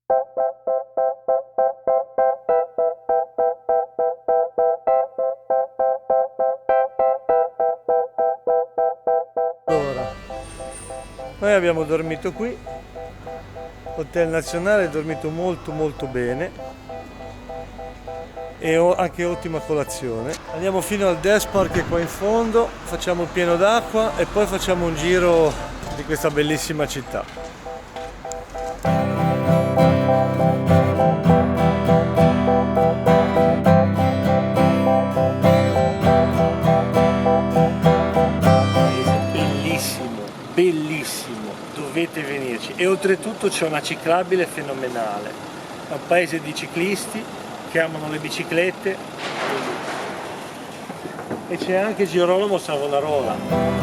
Allora, noi abbiamo dormito qui, Hotel Nazionale, dormito molto bene e ho anche ottima colazione. Andiamo fino al Death Park che è qua in fondo, facciamo il pieno d'acqua e poi facciamo un giro di questa bellissima città. Bellissimo, dovete venirci e oltretutto c'è una ciclabile fenomenale, è un paese di ciclisti che amano le biciclette e c'è anche Girolamo Savonarola.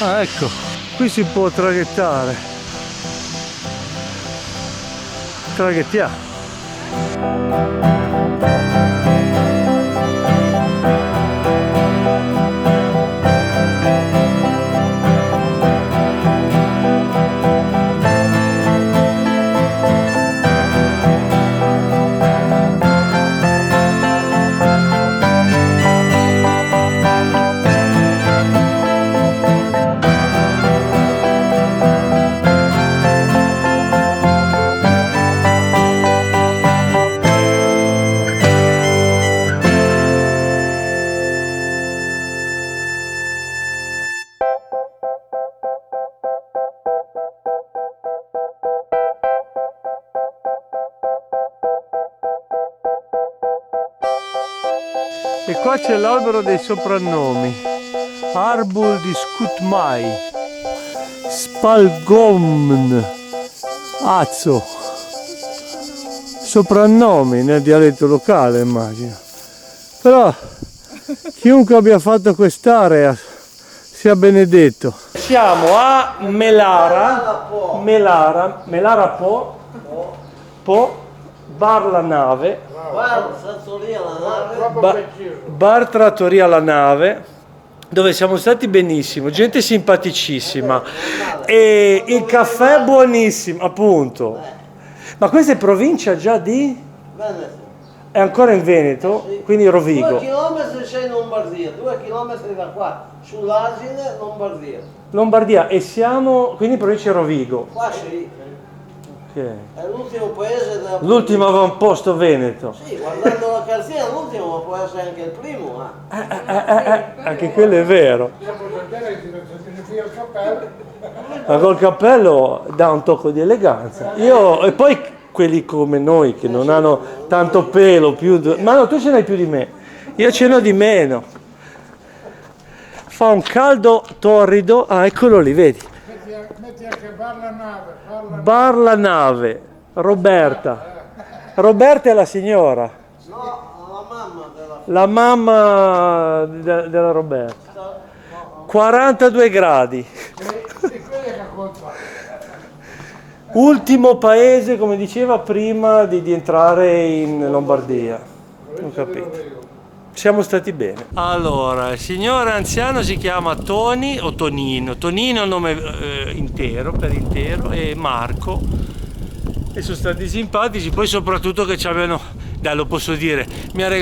Ah, ecco, qui si può traghettare. Traghettiamo. E qua c'è l'albero dei soprannomi, Arbul di Skutmai, Spalgomn, Azzo, soprannomi nel dialetto locale immagino, però chiunque abbia fatto quest'area sia benedetto. Siamo a Melara Po, Bar La Nave, Bar Trattoria La Nave, dove siamo stati benissimo, gente simpaticissima e il caffè buonissimo, appunto. Ma questa è provincia già di? Veneto. È ancora in Veneto, Sì. quindi Rovigo. 2 chilometri sei in Lombardia, 2 chilometri da qua, sull'Asine, Lombardia. Lombardia, e siamo quindi in provincia di Rovigo. Qua sì, Ok. è l'ultimo paese della L'ultimo avamposto veneto. Sì, guardando la cartina è l'ultimo, ma può essere anche il primo. Anche quello è vero. Lui Ma col cappello dà un tocco di eleganza. E poi quelli come noi che non hanno tanto pelo, ma no, tu ce n'hai più di me. Io ce n'ho di meno. Fa un caldo torrido. Ah, eccolo lì, vedi. Metti anche bar la nave. Bar la nave. Roberta. Roberta è la signora. No, la mamma della... La mamma della Roberta. 42 gradi. E quelli che conta. Ultimo paese, come diceva prima di entrare in Lombardia. Ho capito. Siamo stati bene. Allora, il signore anziano si chiama Toni o Tonino. Tonino è il nome per intero, e Marco. E sono stati simpatici, poi soprattutto che ci avevano, dai, lo posso dire,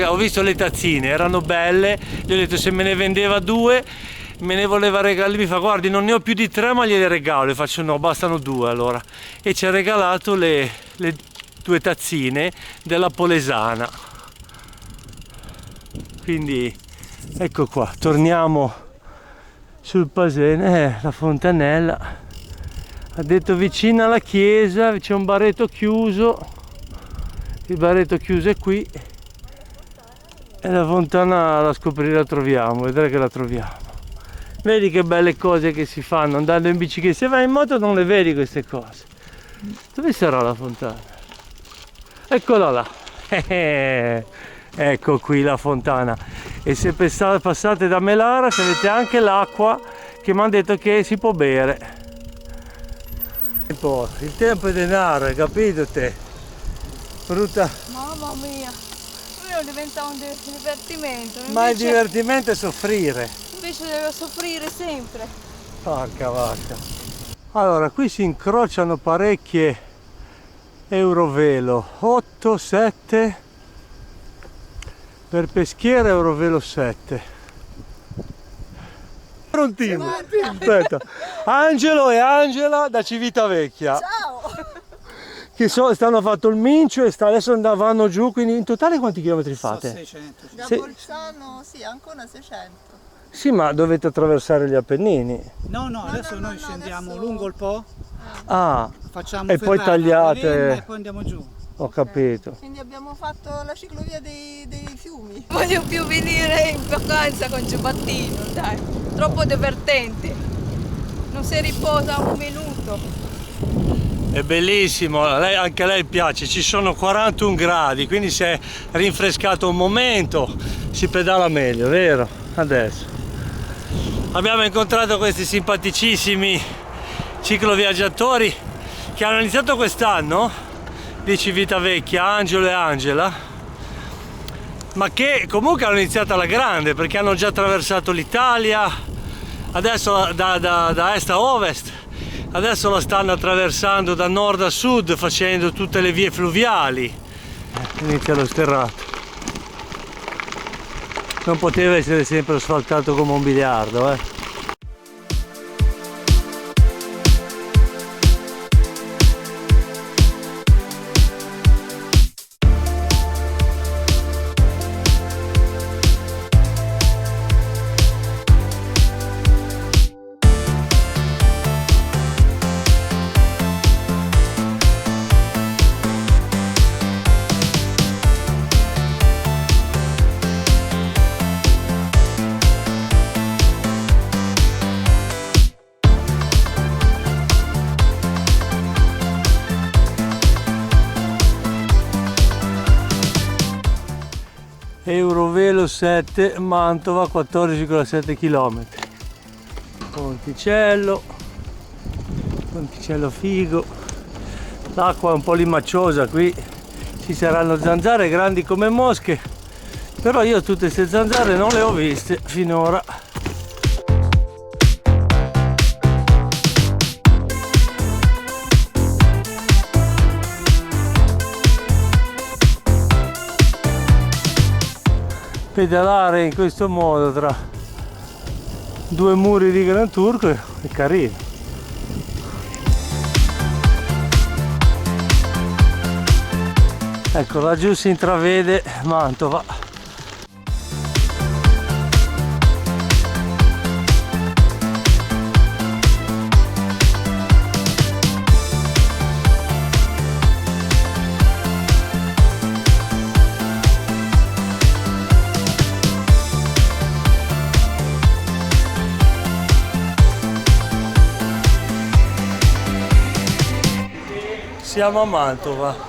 ho visto le tazzine, erano belle, gli ho detto se me ne vendeva 2, me ne voleva regalare, mi fa guardi non ne ho più di 3 ma gliele regalo, le faccio no, bastano 2 allora. E ci ha regalato le 2 tazzine della Polesana. Quindi ecco qua, torniamo sul Pasene, la fontanella. Ha detto vicino alla chiesa c'è un baretto chiuso, il baretto chiuso è qui e la fontana da scoprire la troviamo, vedrai che la troviamo. Vedi che belle cose che si fanno andando in bicicletta, se vai in moto non le vedi queste cose. Dove sarà la fontana? Eccola là. Ecco qui la fontana. E se passate da Melara avete anche l'acqua che mi hanno detto che si può bere. Il tempo è denaro, hai capito te? Brutta. Mamma mia, quello diventa un divertimento. Ma il divertimento è soffrire. Invece deve soffrire sempre. Porca vacca. Allora, qui si incrociano parecchie Eurovelo. 8, 7. Per Peschiera Eurovelo 7. Prontino. Aspetta. Angelo e Angela da Civitavecchia. Ciao! Che stanno fatto il Mincio e adesso vanno giù, quindi in totale quanti chilometri fate? 600. Da Se- Bolzano, sì, ancora 600. Sì, ma dovete attraversare gli Appennini. No, adesso no, noi no, scendiamo adesso- lungo il Po, Ah, facciamo E poi Ferrara, tagliate. Ravenna e poi andiamo giù. ho capito. Quindi abbiamo fatto la ciclovia dei fiumi. Voglio più venire in vacanza con Ciabattino, dai. Troppo divertente. Non si riposa un minuto. È bellissimo, anche a lei piace, ci sono 41 gradi, quindi si è rinfrescato un momento, si pedala meglio, vero? Adesso. Abbiamo incontrato questi simpaticissimi cicloviaggiatori che hanno iniziato quest'anno di Civitavecchia, Angelo e Angela, ma che comunque hanno iniziato alla grande perché hanno già attraversato l'Italia, adesso da est a ovest, adesso la stanno attraversando da nord a sud facendo tutte le vie fluviali. Inizia lo sterrato. Non poteva essere sempre asfaltato come un biliardo, eh. Eurovelo 7, Mantova 14,7 km. Ponticello figo. L'acqua è un po' limacciosa qui, ci saranno zanzare grandi come mosche, però io tutte queste zanzare non le ho viste finora. Pedalare in questo modo tra due muri di Gran Turco è carino. Ecco, laggiù si intravede Mantova. Siamo a Mantova.